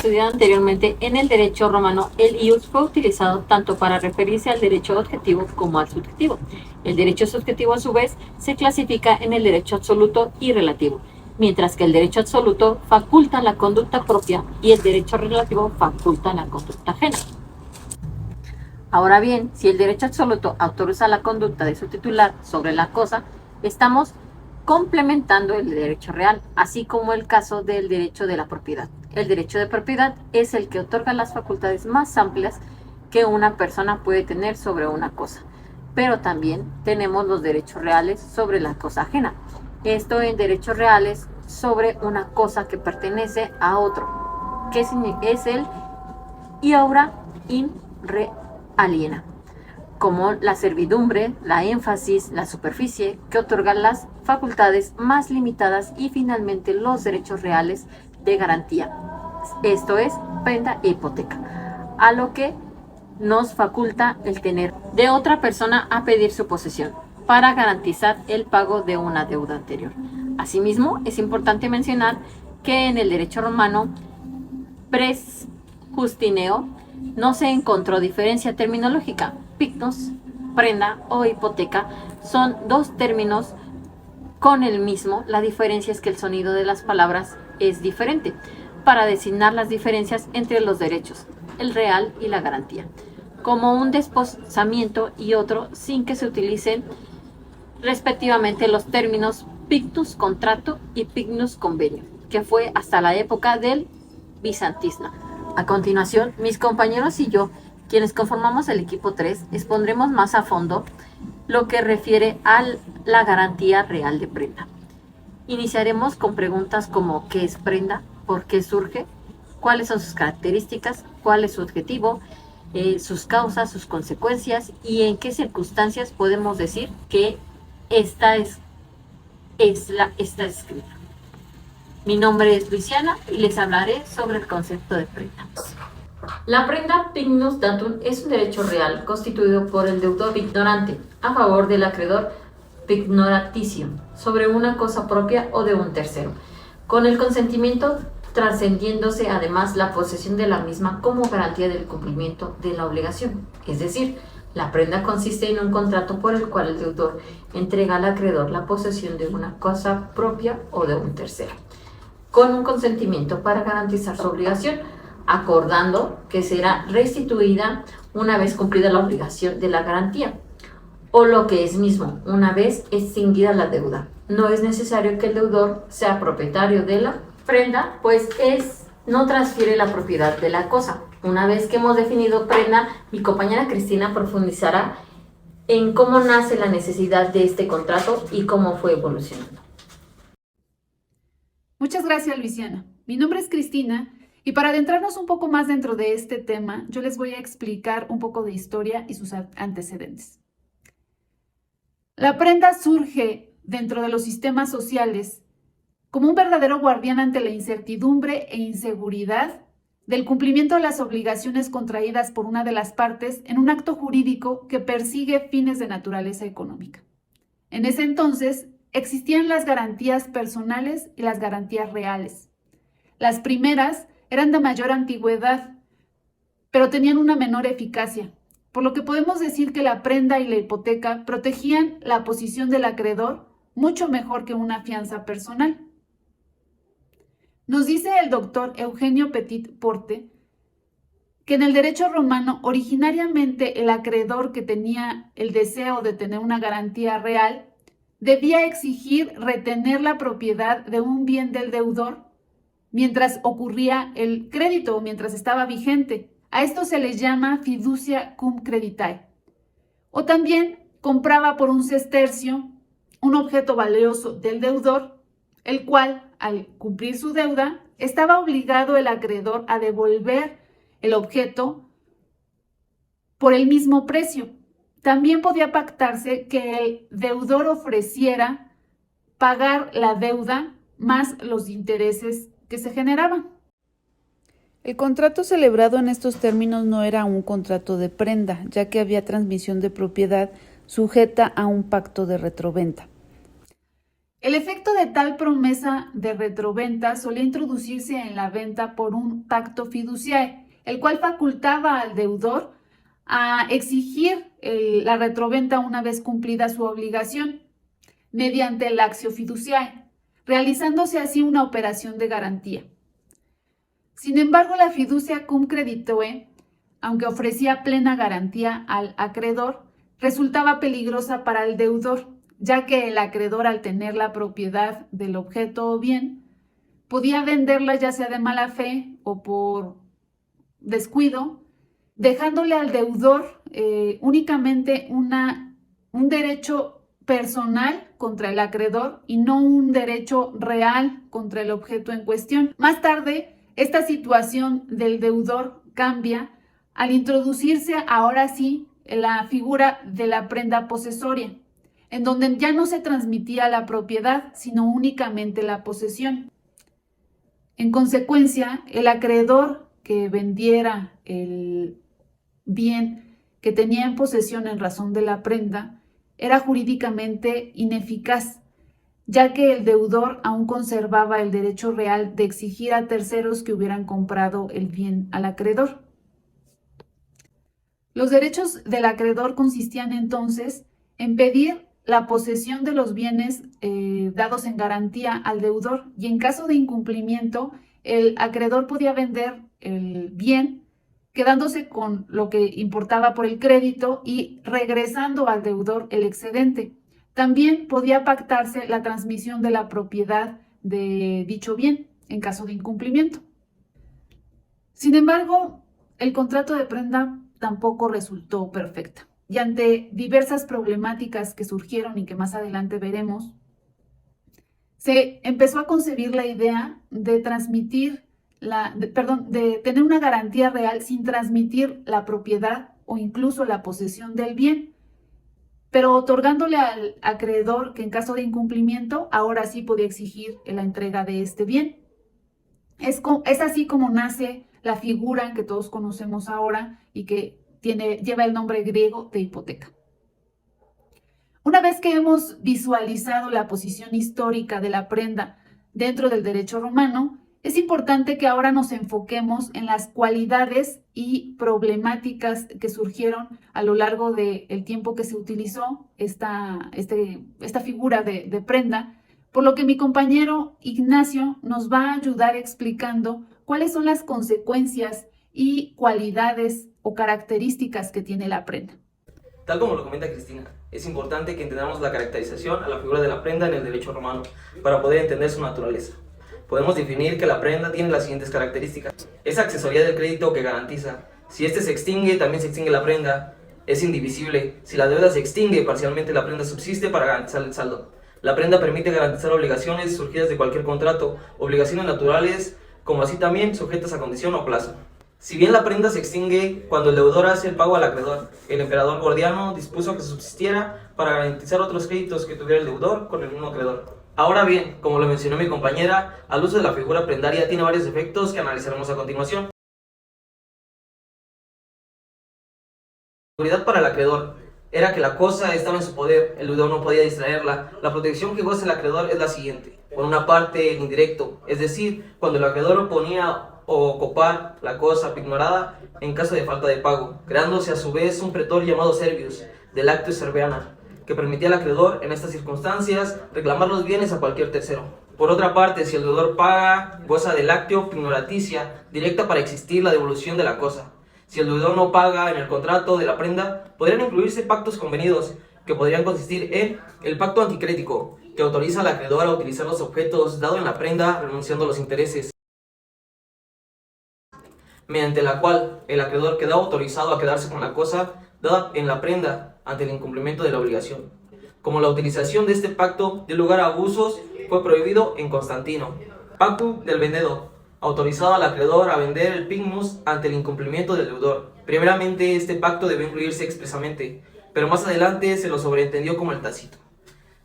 estudiado anteriormente, en el derecho romano el ius fue utilizado tanto para referirse al derecho objetivo como al subjetivo. El derecho subjetivo, a su vez, se clasifica en el derecho absoluto y relativo, mientras que el derecho absoluto faculta la conducta propia y el derecho relativo faculta la conducta ajena. Ahora bien, si el derecho absoluto autoriza la conducta de su titular sobre la cosa, estamos complementando el derecho real, así como el caso del derecho de la propiedad. El derecho de propiedad es el que otorga las facultades más amplias que una persona puede tener sobre una cosa, pero también tenemos los derechos reales sobre la cosa ajena. Esto en derechos reales sobre una cosa que pertenece a otro, que es el iura in re aliena, como la servidumbre, la énfasis, la superficie, que otorgan las facultades más limitadas, y finalmente los derechos reales de garantía, esto es, prenda e hipoteca, a lo que nos faculta el tener de otra persona a pedir su posesión para garantizar el pago de una deuda anterior. Asimismo, es importante mencionar que en el derecho romano pre-Justineo no se encontró diferencia terminológica. Pictus, prenda o hipoteca son dos términos con el mismo, la diferencia es que el sonido de las palabras es diferente para designar las diferencias entre los derechos, el real y la garantía, como un desposamiento y otro, sin que se utilicen respectivamente los términos pictus contrato y pignus convenio, que fue hasta la época del bizantismo. A continuación, mis compañeros y yo, quienes conformamos el equipo 3, expondremos más a fondo lo que refiere a la garantía real de prenda. Iniciaremos con preguntas como ¿qué es prenda? ¿Por qué surge? ¿Cuáles son sus características? ¿Cuál es su objetivo? Sus causas, sus consecuencias, y en qué circunstancias podemos decir que esta está escrita. Mi nombre es Luciana y les hablaré sobre el concepto de prenda. La prenda pignus datum es un derecho real constituido por el deudor ignorante a favor del acreedor pignoraticio sobre una cosa propia o de un tercero, con el consentimiento trascendiéndose además la posesión de la misma como garantía del cumplimiento de la obligación. Es decir, la prenda consiste en un contrato por el cual el deudor entrega al acreedor la posesión de una cosa propia o de un tercero, con un consentimiento para garantizar su obligación, acordando que será restituida una vez cumplida la obligación de la garantía, o lo que es mismo, una vez extinguida la deuda. No es necesario que el deudor sea propietario de la prenda, pues no transfiere la propiedad de la cosa. Una vez que hemos definido prenda, mi compañera Cristina profundizará en cómo nace la necesidad de este contrato y cómo fue evolucionando. Muchas gracias, Luciana. Mi nombre es Cristina y para adentrarnos un poco más dentro de este tema, yo les voy a explicar un poco de historia y sus antecedentes. La prenda surge dentro de los sistemas sociales como un verdadero guardián ante la incertidumbre e inseguridad del cumplimiento de las obligaciones contraídas por una de las partes en un acto jurídico que persigue fines de naturaleza económica. En ese entonces existían las garantías personales y las garantías reales. Las primeras eran de mayor antigüedad, pero tenían una menor eficacia, por lo que podemos decir que la prenda y la hipoteca protegían la posición del acreedor mucho mejor que una fianza personal. Nos dice el doctor Eugenio Petit Porte que en el derecho romano originariamente el acreedor que tenía el deseo de tener una garantía real debía exigir retener la propiedad de un bien del deudor mientras ocurría el crédito o mientras estaba vigente. A esto se le llama fiducia cum creditae. O también compraba por un sestercio un objeto valioso del deudor, el cual, al cumplir su deuda, estaba obligado el acreedor a devolver el objeto por el mismo precio. También podía pactarse que el deudor ofreciera pagar la deuda más los intereses que se generaban. El contrato celebrado en estos términos no era un contrato de prenda, ya que había transmisión de propiedad sujeta a un pacto de retroventa. El efecto de tal promesa de retroventa solía introducirse en la venta por un pacto fiduciae, el cual facultaba al deudor a exigir la retroventa una vez cumplida su obligación mediante el actio fiduciae, realizándose así una operación de garantía. Sin embargo, la fiducia cum creditoe, aunque ofrecía plena garantía al acreedor, resultaba peligrosa para el deudor, ya que el acreedor, al tener la propiedad del objeto o bien, podía venderla ya sea de mala fe o por descuido, dejándole al deudor únicamente un derecho personal contra el acreedor y no un derecho real contra el objeto en cuestión. Más tarde, esta situación del deudor cambia al introducirse ahora sí la figura de la prenda posesoria, en donde ya no se transmitía la propiedad, sino únicamente la posesión. En consecuencia, el acreedor que vendiera el bien que tenía en posesión en razón de la prenda era jurídicamente ineficaz, ya que el deudor aún conservaba el derecho real de exigir a terceros que hubieran comprado el bien al acreedor. Los derechos del acreedor consistían entonces en pedir la posesión de los bienes dados en garantía al deudor, y en caso de incumplimiento, el acreedor podía vender el bien, quedándose con lo que importaba por el crédito y regresando al deudor el excedente. También podía pactarse la transmisión de la propiedad de dicho bien en caso de incumplimiento. Sin embargo, el contrato de prenda tampoco resultó perfecta, y ante diversas problemáticas que surgieron y que más adelante veremos, se empezó a concebir la idea de de tener una garantía real sin transmitir la propiedad o incluso la posesión del bien, pero otorgándole al acreedor que en caso de incumplimiento ahora sí podía exigir la entrega de este bien. Es así como nace la figura que todos conocemos ahora y que lleva el nombre griego de hipoteca. Una vez que hemos visualizado la posición histórica de la prenda dentro del derecho romano, es importante que ahora nos enfoquemos en las cualidades y problemáticas que surgieron a lo largo del tiempo que se utilizó esta figura de prenda, por lo que mi compañero Ignacio nos va a ayudar explicando cuáles son las consecuencias y cualidades o características que tiene la prenda. Tal como lo comenta Cristina, es importante que entendamos la caracterización a la figura de la prenda en el derecho romano para poder entender su naturaleza. Podemos definir que la prenda tiene las siguientes características. Es accesoría del crédito que garantiza. Si este se extingue, también se extingue la prenda. Es indivisible. Si la deuda se extingue parcialmente, la prenda subsiste para garantizar el saldo. La prenda permite garantizar obligaciones surgidas de cualquier contrato, obligaciones naturales, como así también sujetas a condición o plazo. Si bien la prenda se extingue cuando el deudor hace el pago al acreedor, el emperador Gordiano dispuso que subsistiera para garantizar otros créditos que tuviera el deudor con el mismo acreedor. Ahora bien, como lo mencionó mi compañera, al uso de la figura prendaria tiene varios efectos que analizaremos a continuación. La seguridad para el acreedor era que la cosa estaba en su poder, el deudor no podía distraerla. La protección que goza el acreedor es la siguiente. Por una parte, el indirecto, es decir, cuando el acreedor oponía o copar la cosa ignorada en caso de falta de pago, creándose a su vez un pretor llamado Servius, del Actio Serveana, que permitía al acreedor en estas circunstancias reclamar los bienes a cualquier tercero. Por otra parte, si el deudor paga, goza del Actio Ignoraticia, directa para existir la devolución de la cosa. Si el deudor no paga en el contrato de la prenda, podrían incluirse pactos convenidos, que podrían consistir en el pacto anticrético, que autoriza al acreedor a utilizar los objetos dados en la prenda renunciando a los intereses, mediante la cual el acreedor quedaba autorizado a quedarse con la cosa dada en la prenda ante el incumplimiento de la obligación. Como la utilización de este pacto dio lugar a abusos, fue prohibido en Constantino. Pactum del vendedo, autorizado al acreedor a vender el pigmus ante el incumplimiento del deudor. Primeramente, este pacto debió incluirse expresamente, pero más adelante se lo sobreentendió como el tácito.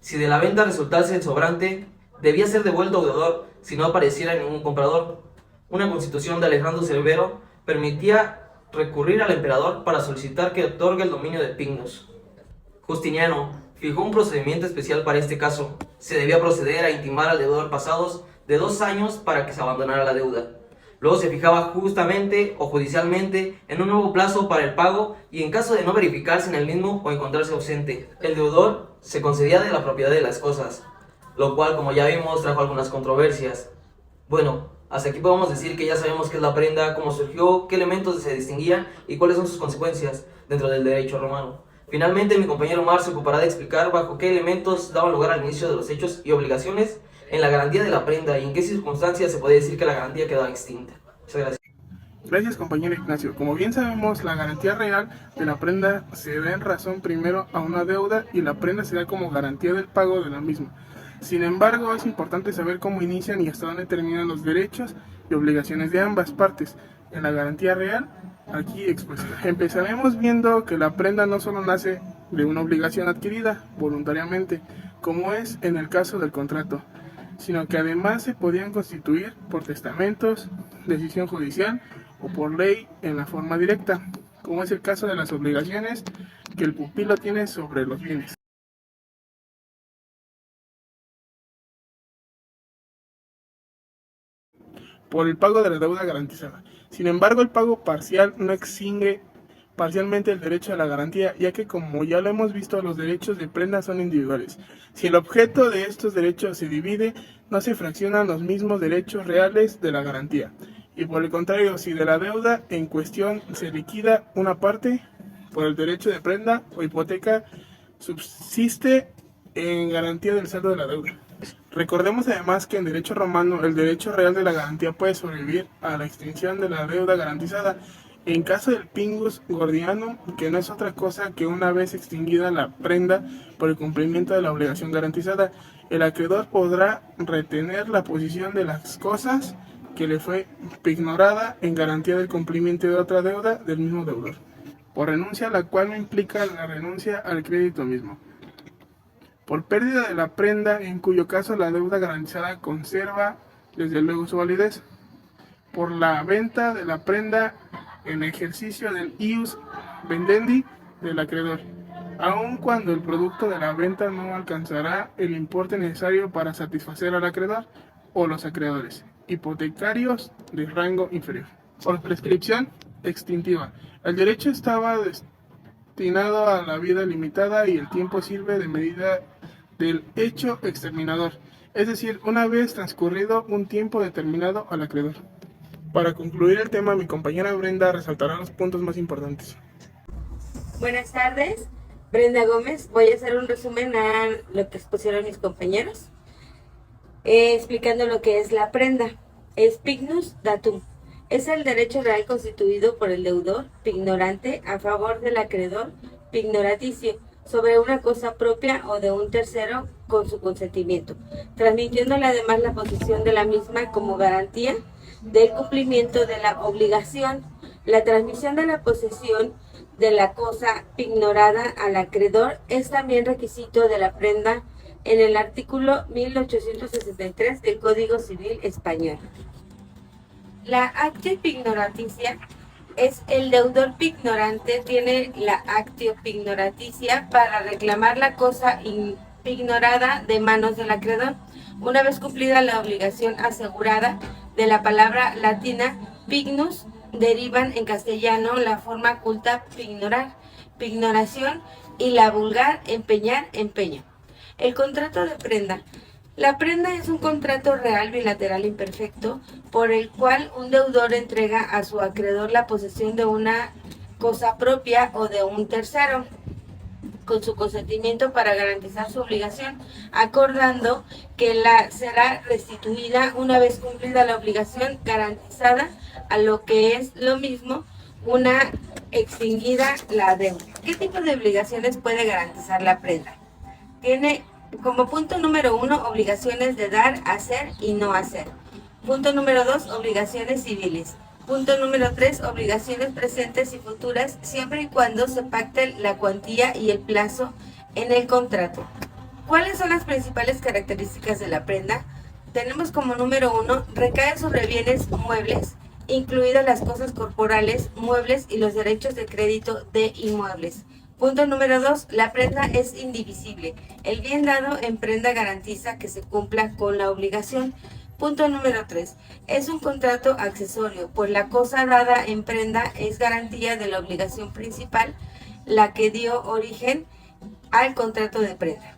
Si de la venta resultase el sobrante, debía ser devuelto al deudor si no apareciera ningún comprador. Una constitución de Alejandro Severo permitía recurrir al emperador para solicitar que otorgue el dominio de Pignus. Justiniano, fijó un procedimiento especial para este caso. Se debía proceder a intimar al deudor pasados de 2 años para que se abandonara la deuda. Luego se fijaba justamente o judicialmente en un nuevo plazo para el pago y en caso de no verificarse en el mismo o encontrarse ausente, el deudor se concedía de la propiedad de las cosas, lo cual, como ya vimos, trajo algunas controversias. Bueno, hasta aquí podemos decir que ya sabemos qué es la prenda, cómo surgió, qué elementos se distinguían y cuáles son sus consecuencias dentro del derecho romano. Finalmente, mi compañero Omar se ocupará de explicar bajo qué elementos daban lugar al inicio de los hechos y obligaciones en la garantía de la prenda y en qué circunstancias se puede decir que la garantía quedaba extinta. Muchas gracias. Gracias, compañero Ignacio. Como bien sabemos, la garantía real de la prenda se da en razón primero a una deuda y la prenda se da como garantía del pago de la misma. Sin embargo, es importante saber cómo inician y hasta dónde terminan los derechos y obligaciones de ambas partes en la garantía real aquí expuesta. Empezaremos viendo que la prenda no solo nace de una obligación adquirida voluntariamente, como es en el caso del contrato, sino que además se podían constituir por testamentos, decisión judicial o por ley en la forma directa, como es el caso de las obligaciones que el pupilo tiene sobre los bienes. Por el pago de la deuda garantizada. Sin embargo, el pago parcial no extingue parcialmente el derecho a la garantía, ya que, como ya lo hemos visto, los derechos de prenda son individuales. Si el objeto de estos derechos se divide, no se fraccionan los mismos derechos reales de la garantía. Y por el contrario, si de la deuda en cuestión se liquida una parte, por el derecho de prenda o hipoteca subsiste en garantía del saldo de la deuda. Recordemos además que en derecho romano el derecho real de la garantía puede sobrevivir a la extinción de la deuda garantizada en caso del pingus gordianum, que no es otra cosa que una vez extinguida la prenda por el cumplimiento de la obligación garantizada, el acreedor podrá retener la posición de las cosas que le fue pignorada en garantía del cumplimiento de otra deuda del mismo deudor, por renuncia, la cual no implica la renuncia al crédito mismo. Por pérdida de la prenda, en cuyo caso la deuda garantizada conserva desde luego su validez. Por la venta de la prenda en ejercicio del ius vendendi del acreedor, aun cuando el producto de la venta no alcanzará el importe necesario para satisfacer al acreedor o los acreedores hipotecarios de rango inferior. Por prescripción extintiva, el derecho estaba destinado a la vida limitada y el tiempo sirve de medida del hecho exterminador, es decir, una vez transcurrido un tiempo determinado al acreedor. Para concluir el tema, mi compañera Brenda resaltará los puntos más importantes. Buenas tardes, Brenda Gómez. Voy a hacer un resumen a lo que expusieron mis compañeros, explicando lo que es la prenda. Es pignus datum. Es el derecho real constituido por el deudor, pignorante, a favor del acreedor, pignoraticio, sobre una cosa propia o de un tercero con su consentimiento, transmitiéndole además la posición de la misma como garantía del cumplimiento de la obligación. La transmisión de la posesión de la cosa pignorada al acreedor es también requisito de la prenda en el artículo 1863 del Código Civil Español. La actio pignoraticia es el deudor pignorante tiene la actio pignoraticia para reclamar la cosa pignorada de manos del acreedor, una vez cumplida la obligación asegurada. De la palabra latina pignus derivan en castellano la forma culta pignorar, pignoración, y la vulgar empeñar, empeño. El contrato de prenda. La prenda es un contrato real bilateral imperfecto por el cual un deudor entrega a su acreedor la posesión de una cosa propia o de un tercero, con su consentimiento para garantizar su obligación, acordando que la será restituida una vez cumplida la obligación garantizada, a lo que es lo mismo una extinguida la deuda. ¿Qué tipo de obligaciones puede garantizar la prenda? Tiene como punto número 1 obligaciones de dar, hacer y no hacer. Punto número 2 obligaciones civiles. Punto número 3 obligaciones presentes y futuras, siempre y cuando se pacte la cuantía y el plazo en el contrato. ¿Cuáles son las principales características de la prenda? Tenemos como número 1, recae sobre bienes muebles, incluidas las cosas corporales, muebles y los derechos de crédito de inmuebles. Punto número 2. La prenda es indivisible. El bien dado en prenda garantiza que se cumpla con la obligación. Punto número 3. Es un contrato accesorio, pues la cosa dada en prenda es garantía de la obligación principal, la que dio origen al contrato de prenda.